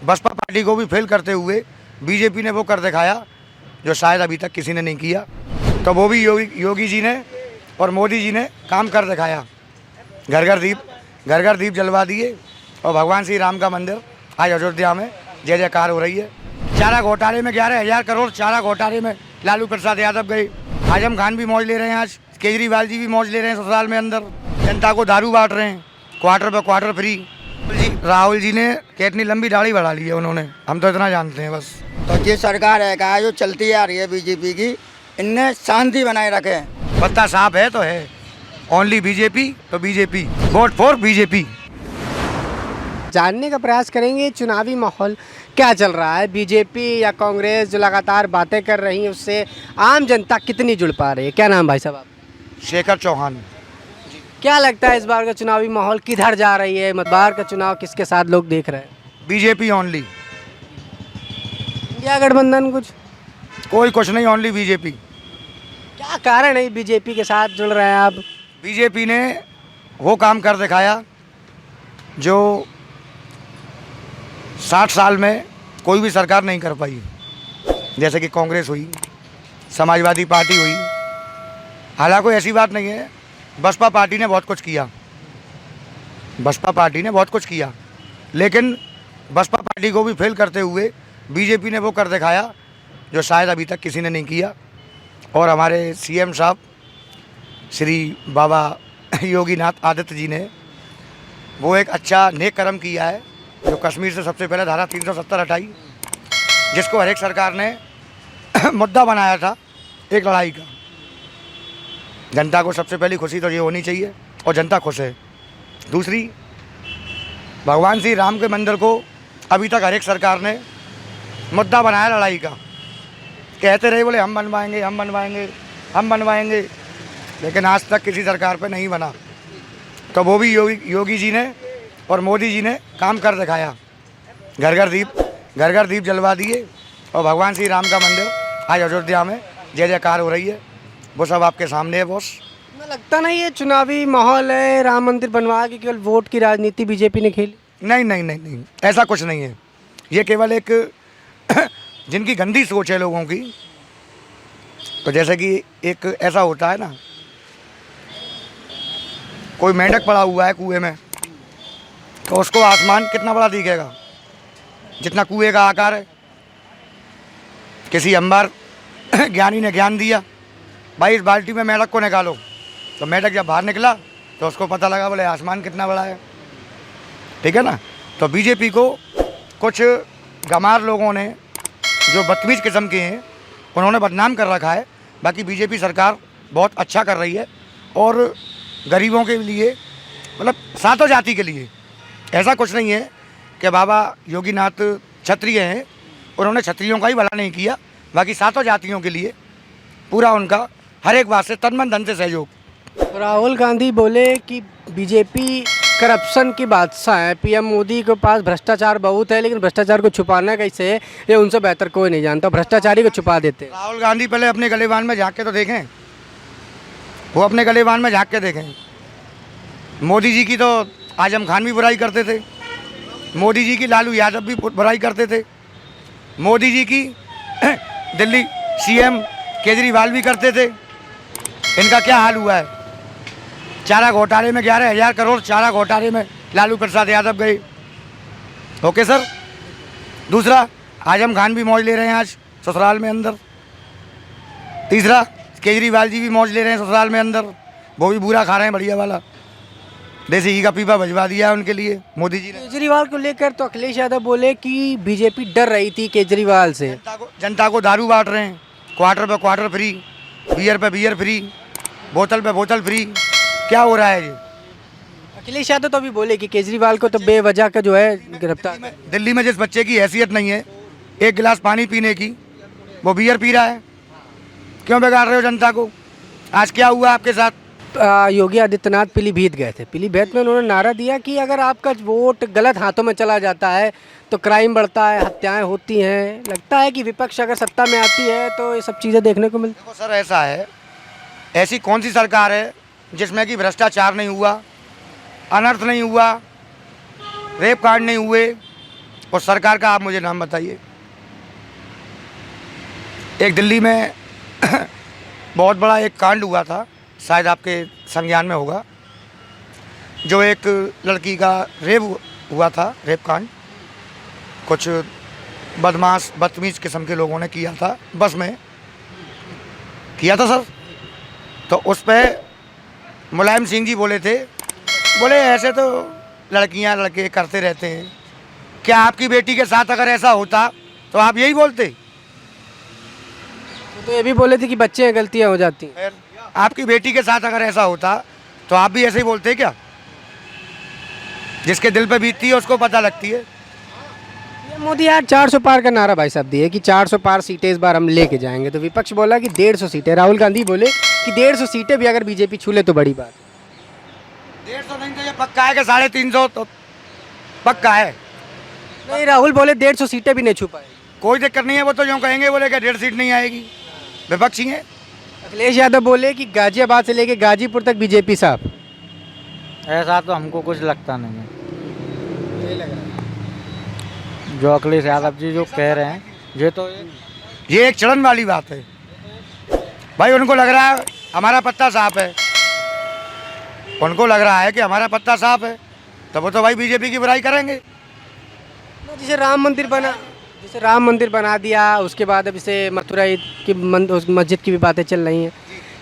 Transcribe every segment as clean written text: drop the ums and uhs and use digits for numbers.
Baspa party को भी fail करते हुए बीजेपी ने वो कर दिखाया जो शायद अभी तक किसी ने नहीं किया। तो वो भी योगी जी ने और मोदी जी ने काम कर दिखाया। घर घर दीप जलवा दिए और भगवान श्री राम का मंदिर आज अयोध्या में जय जयकार हो रही है। चारा घोटाले में 11,000 करोड़ चारा घोटाले में लालू प्रसाद यादव गए। आजम खान भी मौज ले रहे हैं, आज केजरीवाल जी भी मौज ले रहे हैं ससुराल में अंदर। जनता को दारू बांट रहे हैं, क्वार्टर पे क्वार्टर फ्री। राहुल जी ने कितनी लंबी दाढ़ी बढ़ा ली है उन्होंने, हम तो इतना जानते हैं बस। तो ये सरकार है क्या जो चलती आ रही है बीजेपी की, इनने शांति बनाए रखे। पत्ता साफ है तो है, ओनली बीजेपी तो बीजेपी, वोट फॉर बीजेपी। जानने का प्रयास करेंगे चुनावी माहौल क्या चल रहा है, बीजेपी या कांग्रेस जो लगातार बातें कर रही है उससे आम जनता कितनी जुड़ पा रही है। क्या नाम भाई साहब आप? शेखर चौहान। क्या लगता है इस बार का चुनावी माहौल किधर जा रही है, मतदार का चुनाव किसके साथ लोग देख रहे हैं? बीजेपी ओनली, इंडिया गठबंधन कोई कुछ नहीं, ओनली बीजेपी। क्या कारण है बीजेपी के साथ जुड़ रहे हैं आप? बीजेपी ने वो काम कर दिखाया जो 60 साल में कोई भी सरकार नहीं कर पाई। जैसे कि कांग्रेस हुई, समाजवादी पार्टी हुई। हालांकि कोई ऐसी बात नहीं है, बसपा पार्टी ने बहुत कुछ किया, बसपा पार्टी ने बहुत कुछ किया, लेकिन बसपा पार्टी को भी फेल करते हुए बीजेपी ने वो कर दिखाया जो शायद अभी तक किसी ने नहीं किया। और हमारे सीएम साहब श्री बाबा योगीनाथ आदित्य जी ने वो एक अच्छा नेक कर्म किया है जो कश्मीर से सबसे पहले धारा 370 हटाई, जिसको हर एक सरकार ने मुद्दा बनाया था एक लड़ाई का। जनता को सबसे पहली खुशी तो ये होनी चाहिए और जनता खुश है। दूसरी, भगवान श्री राम के मंदिर को अभी तक हर एक सरकार ने मुद्दा बनाया लड़ाई का। कहते रहे बोले हम बनवाएंगे हम बनवाएंगे हम बनवाएंगे, लेकिन आज तक किसी सरकार पे नहीं बना। तो वो भी योगी जी ने और मोदी जी ने काम कर दिखाया। घर घर दीप जलवा दिए और भगवान श्री राम का मंदिर आज अयोध्या में जय जयकार हो रही है। वो सब आपके सामने है बॉस। मुझे लगता नहीं ये चुनावी माहौल है, राम मंदिर बनवा के केवल वोट की राजनीति बीजेपी ने खेली। नहीं नहीं नहीं नहीं, ऐसा कुछ नहीं है। ये केवल एक जिनकी गंदी सोच है लोगों की। तो जैसे कि एक ऐसा होता है ना, कोई मेंढक पड़ा हुआ है कुएं में, तो उसको आसमान कितना बड़ा दिखेगा, जितना कुएं का आकार है। किसी अंबार ज्ञानी ने ज्ञान दिया, भाई इस बाल्टी में मेंढक को निकालो। तो मेंढक जब बाहर निकला तो उसको पता लगा बोले आसमान कितना बड़ा है। ठीक है ना। तो बीजेपी को कुछ गंवार लोगों ने जो बदतमीज किस्म के हैं उन्होंने बदनाम कर रखा है। बाकी बीजेपी सरकार बहुत अच्छा कर रही है और गरीबों के लिए, मतलब सातों जाति के लिए। ऐसा कुछ नहीं है कि बाबा योगीनाथ क्षत्रिय हैं, उन्होंने क्षत्रियों का ही भला नहीं किया, बाकी सातों जातियों के लिए पूरा उनका हर एक बात से तन मन धन से सहयोग। राहुल गांधी बोले कि बीजेपी करप्शन की बादशाह है, पीएम मोदी के पास भ्रष्टाचार बहुत है, लेकिन भ्रष्टाचार को छुपाना कैसे है ये उनसे बेहतर कोई नहीं जानता, भ्रष्टाचारी को छुपा देते हैं। राहुल गांधी पहले अपने गलेबान में झाँक के तो देखें, वो अपने गलेबान में झाँक के देखें। मोदी जी की तो आजम खान भी बुराई करते थे, मोदी जी की लालू यादव भी बुराई करते थे, मोदी जी की दिल्ली सीएम केजरीवाल भी करते थे। इनका क्या हाल हुआ है? चारा घोटाले में 11,000 करोड़ चारा घोटाले में लालू प्रसाद यादव गए। Okay sir. दूसरा, आजम खान भी मौज ले रहे हैं आज ससुराल में अंदर। तीसरा, केजरीवाल जी भी मौज ले रहे हैं ससुराल में अंदर, वो भी बुरा खा रहे हैं बढ़िया वाला। देसी घी का पीपा भिजवा दिया है उनके लिए मोदी जी ने। केजरीवाल को लेकर तो अखिलेश यादव बोले कि बीजेपी डर रही थी केजरीवाल से। जनता को दारू बांट रहे हैं, क्वार्टर पे क्वार्टर फ्री, बियर पे बियर फ्री, बोतल पे बोतल फ्री। क्या हो रहा है ये? अखिलेश यादव तो अभी बोले कि केजरीवाल को तो बेवजह का जो है गिरफ्तार। दिल्ली में जिस बच्चे की हैसियत नहीं है एक गिलास पानी पीने की, वो बियर पी रहा है। क्यों बिगाड़ रहे हो जनता को? आज क्या हुआ आपके साथ? योगी आदित्यनाथ पीलीभीत गए थे, पीलीभीत में उन्होंने नारा दिया कि अगर आपका वोट गलत हाथों में चला जाता है तो क्राइम बढ़ता है, हत्याएं होती हैं। लगता है कि विपक्ष अगर सत्ता में आती है तो ये सब चीज़ें देखने को मिलती। देखो सर, ऐसा है, ऐसी कौन सी सरकार है जिसमें कि भ्रष्टाचार नहीं हुआ, अनर्थ नहीं हुआ, रेप कांड नहीं हुए, उस सरकार का आप मुझे नाम बताइए। एक दिल्ली में बहुत बड़ा एक कांड हुआ था, शायद आपके संज्ञान में होगा, जो एक लड़की का रेप हुआ था, रेप कांड। कुछ बदमाश बदतमीज किस्म के लोगों ने किया था, बस में किया था सर। तो उस पर मुलायम सिंह जी बोले थे, बोले ऐसे तो लड़कियां लड़के करते रहते हैं, क्या आपकी बेटी के साथ अगर ऐसा होता तो आप यही बोलते? तो ये भी बोले थे कि बच्चे हैं, गलतियाँ हो जाती हैं। आपकी बेटी के साथ अगर ऐसा होता तो आप भी ऐसे ही बोलते क्या? जिसके दिल पे बीतती है उसको पता लगती है। ये मोदी यार 400 पार का नारा भाई साहब दिए कि 400 पार सीटें इस बार हम लेके जाएंगे, तो विपक्ष बोला कि 150 सीटें। राहुल गांधी बोले कि 150 सीटें भी अगर बीजेपी छू ले तो बड़ी बात। 150 नहीं तो ये पक्का है कि 350 तो पक्का है। नहीं, राहुल बोले 150 सीटें भी नहीं छू पाएगी। कोई दिक्कत नहीं है, वो तो यूँ कहेंगे, बोले कि 1.5 सीट नहीं आएगी, विपक्षी हैं। अखिलेश यादव बोले कि गाजियाबाद से लेके गाजीपुर तक बीजेपी साहब। ऐसा तो हमको कुछ लगता नहीं है। जो अखिलेश यादव जी जो कह रहे हैं ये एक चलन वाली बात है भाई। उनको लग रहा है हमारा पत्ता साफ है, उनको लग रहा है कि हमारा पत्ता साफ है, तो वो तो भाई बीजेपी की बुराई करेंगे। जैसे राम मंदिर बना दिया, उसके बाद अब इसे मथुरा ईद की मस्जिद की भी बातें चल रही हैं।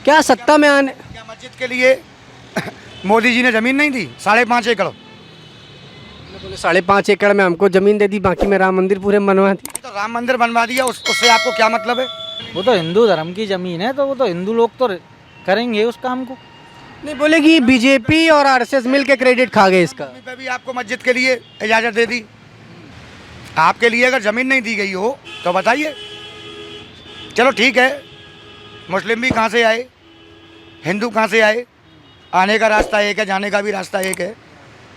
क्या सत्ता में आने, क्या मस्जिद के लिए मोदी जी ने ज़मीन नहीं दी? 5.5 एकड़। बोले 5.5 एकड़ में हमको ज़मीन दे दी, बाकी में राम मंदिर पूरे बनवा दी। तो राम मंदिर बनवा दिया, उससे आपको क्या मतलब है? वो तो हिंदू धर्म की ज़मीन है, तो वो तो हिंदू लोग तो करेंगे उस काम को। नहीं, बोले कि बीजेपी और आरएसएस मिल के क्रेडिट खा गए इसका। पे भी आपको मस्जिद के लिए इजाज़त दे दी। आपके लिए अगर ज़मीन नहीं दी गई हो तो बताइए। चलो ठीक है, मुस्लिम भी कहाँ से आए, हिंदू कहाँ से आए? आने का रास्ता एक है, जाने का भी रास्ता एक है।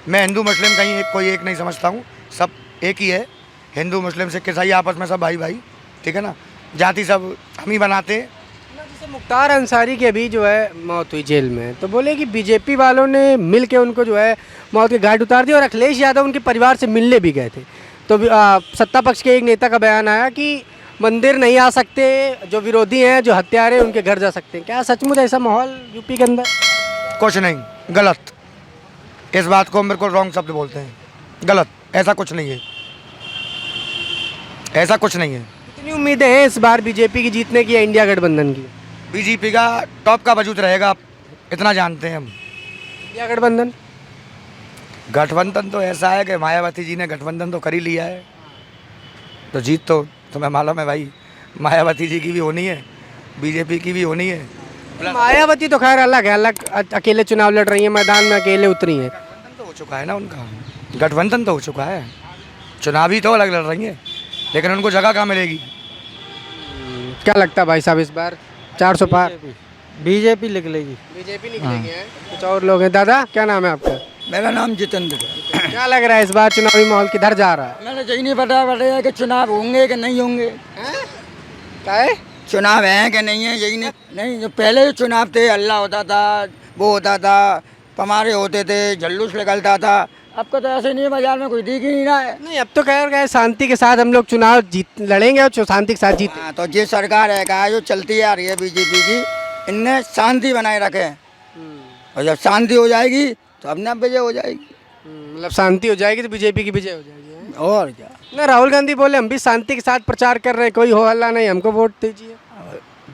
मैं हिंदू मुस्लिम कहीं कोई एक नहीं समझता हूँ, सब एक ही है। हिंदू मुस्लिम सिख ईसाई आपस में सब भाई भाई, ठीक है ना। जाति सब हम ही बनाते हैं। जैसे मुख्तार अंसारी की अभी जो है मौत हुई जेल में, तो बोले कि बीजेपी वालों ने मिल के उनको जो है मौत के घाट उतार दिया, और अखिलेश यादव उनके परिवार से मिलने भी गए थे। तो सत्ता पक्ष के एक नेता का बयान आया कि मंदिर नहीं आ सकते, जो विरोधी हैं, जो हत्यारे, उनके घर जा सकते हैं। क्या सचमुच ऐसा माहौल यूपी के अंदर? कुछ नहीं, गलत। इस बात को मेरे को रॉन्ग शब्द बोलते हैं, गलत। ऐसा कुछ नहीं है, ऐसा कुछ नहीं है। कितनी उम्मीदें हैं इस बार बीजेपी की जीतने की या इंडिया गठबंधन की? बीजेपी का टॉप का वजूद रहेगा, इतना जानते हैं हम। इंडिया गठबंधन गठबंधन तो ऐसा है कि मायावती जी ने गठबंधन तो कर ही लिया है, तो जीत तो तुम्हें मालूम है भाई, मायावती जी की भी होनी है, बीजेपी की भी होनी है। मायावती तो खैर अलग है, अलग अकेले चुनाव लड़ रही है, मैदान में अकेले उतरी है। गठबंधन तो हो चुका है ना उनका, गठबंधन तो हो चुका है, चुनावी तो अलग लड़ रही है, लेकिन उनको जगह कहाँ मिलेगी? क्या लगता है भाई साहब इस बार 400 पार? बीजेपी लिख लेगी। बीजेपी निकलेगी है। कुछ और लोग हैं। दादा क्या नाम है आपका? मेरा नाम जितेंद्र है। क्या लग रहा है इस बार चुनावी माहौल किधर जा रहा है? मैंने यही नहीं पता कि चुनाव होंगे कि नहीं होंगे। क्या है? चुनाव हैं कि नहीं है, यही नहीं। जो पहले जो चुनाव थे, अल्लाह होता था, वो होता था, पमारे होते थे, जल्लूस निकलता था। अब का तो ऐसे नहीं है, बाजार में कोई दिख ही नहीं रहा है। नहीं, अब तो कह गए शांति के साथ हम लोग चुनाव जीत लड़ेंगे और शांति के साथ जीते। हाँ, तो ये सरकार है कहा जो चलती आ रही है बीजेपी की, इनने शांति बनाए रखे, और जब शांति हो जाएगी तो अपने आप विजय हो जाएगी। मतलब शांति हो जाएगी तो बीजेपी की विजय हो जाएगी। और क्या ना, राहुल गांधी बोले हम भी शांति के साथ प्रचार कर रहे हैं, कोई हो हल्ला नहीं, हमको वोट दीजिए।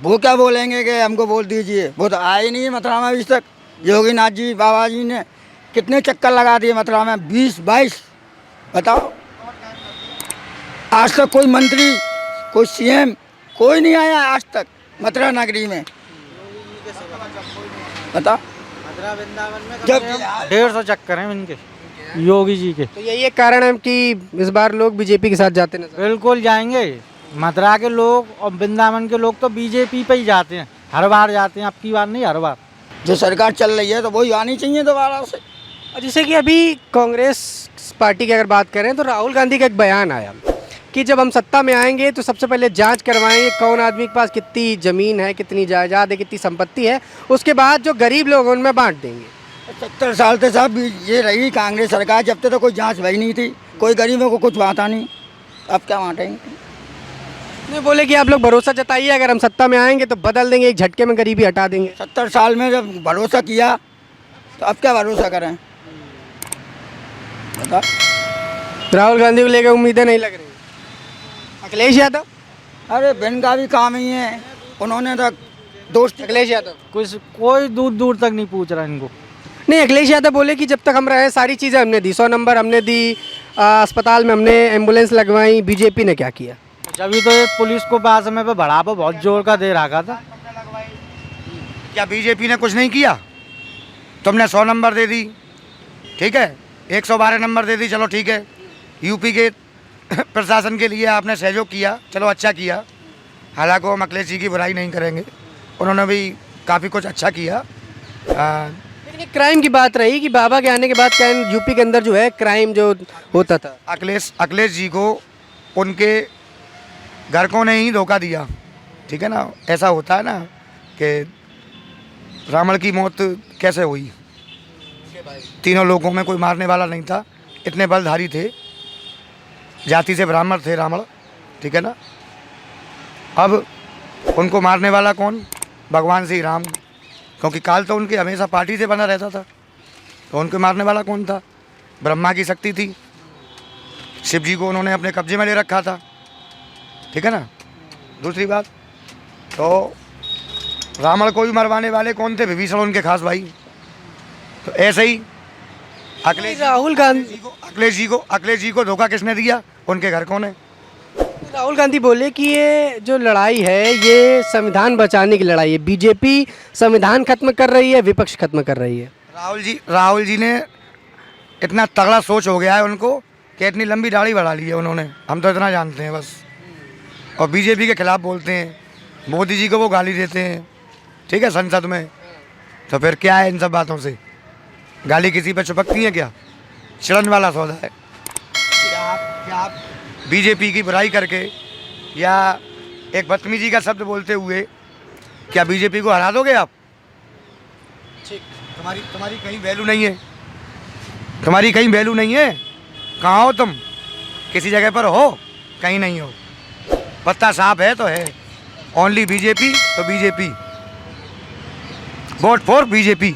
वो क्या बोलेंगे कि हमको वोट दीजिए? वो तो आए नहीं है मथुरा में अभी तक। योगीनाथ जी बाबा जी ने कितने चक्कर लगा दिए मथुरा में, 20-22, बताओ। आज तक कोई मंत्री, कोई सीएम, कोई नहीं आया आज तक मथुरा नगरी में, बताओ। जब 150 चक्कर हैं इनके, योगी जी के। तो यही एक कारण है कि इस बार लोग बीजेपी के साथ जाते नजर। बिल्कुल जाएंगे। मथुरा के लोग और वृंदावन के लोग तो बीजेपी पे ही जाते हैं, हर बार जाते हैं, अब की बार नहीं, हर बार। जो सरकार चल रही है तो वही आनी चाहिए दोबारा से। और जैसे कि अभी कांग्रेस पार्टी की अगर बात करें तो राहुल गांधी का एक बयान आया कि जब हम सत्ता में आएंगे तो सबसे पहले जांच करवाएंगे कौन आदमी के पास कितनी ज़मीन है, कितनी जायदाद है, कितनी संपत्ति है, उसके बाद जो गरीब लोग हैं उनमें बांट देंगे। 70 साल से साहब ये रही कांग्रेस सरकार, जब तक तो कोई जांच भई नहीं थी, कोई गरीबों को कुछ बांटा नहीं, अब क्या बांटेंगे। नहीं बोले कि आप लोग भरोसा जताइए, अगर हम सत्ता में आएंगे तो बदल देंगे, एक झटके में गरीबी हटा देंगे। 70 साल में जब भरोसा किया तो अब क्या भरोसा करें, बता। राहुल गांधी को लेकर उम्मीदें नहीं लग रही। अखिलेश यादव, अरे बहन का भी काम ही है, उन्होंने तो दोस्ती। अखिलेश यादव कुछ कोई दूर दूर तक नहीं पूछ रहा इनको। नहीं, अखिलेश यादव बोले कि जब तक हम रहे सारी चीज़ें हमने दी, 100 नंबर हमने दी, अस्पताल में हमने एम्बुलेंस लगवाई, बीजेपी ने क्या किया? जब तो ये पुलिस को पास समय पे बढ़ावा बहुत जोर का दे रखा था। क्या बीजेपी ने कुछ नहीं किया? तुमने 100 नंबर दे दी, ठीक है, 112 नंबर दे दी, चलो ठीक है। यूपी के प्रशासन के लिए आपने सहयोग किया, चलो अच्छा किया। हालांकि हम अखिलेश जी की बुराई नहीं करेंगे, उन्होंने भी काफ़ी कुछ अच्छा किया। लेकिन एक क्राइम की बात रही कि बाबा के आने के बाद क्या यूपी के अंदर जो है क्राइम जो होता था, अखिलेश जी को उनके घर को ने ही धोखा दिया, ठीक है ना। ऐसा होता है ना कि रावण की मौत कैसे हुई, तीनों लोगों में कोई मारने वाला नहीं था, इतने बलधारी थे, जाति से ब्राह्मण थे रावण, ठीक है ना। अब उनको मारने वाला कौन? भगवान श्री राम, क्योंकि काल तो उनके हमेशा पार्टी से बना रहता था, तो उनको मारने वाला कौन था? ब्रह्मा की शक्ति थी, शिव जी को उन्होंने अपने कब्जे में ले रखा था, ठीक है ना। दूसरी बात तो रावण को भी मरवाने वाले कौन थे? विभीषण, उनके खास भाई। तो ऐसे ही अखिलेश जी को धोखा किसने दिया? उनके घर को ने। राहुल गांधी बोले कि ये जो लड़ाई है ये संविधान बचाने की लड़ाई है, बीजेपी संविधान खत्म कर रही है, विपक्ष खत्म कर रही है। राहुल जी ने इतना तगड़ा सोच हो गया है उनको कि इतनी लंबी दाढ़ी बढ़ा ली है उन्होंने, हम तो इतना जानते हैं बस। और बीजेपी के खिलाफ बोलते हैं, मोदी जी को वो गाली देते हैं, ठीक है, संसद में। तो फिर क्या है इन सब बातों से? गाली किसी पे चिपकती है क्या? चिड़न वाला सौदा है। क्या आप बीजेपी की बुराई करके या एक बदतमीजी का शब्द बोलते हुए क्या बीजेपी को हरा दोगे आप? तुम्हारी कहीं वैल्यू नहीं है, तुम्हारी कहीं वैल्यू नहीं है। कहाँ हो तुम? किसी जगह पर हो? कहीं नहीं हो। पत्ता साफ है तो है, ओनली बीजेपी तो बीजेपी, वोट फॉर बीजेपी।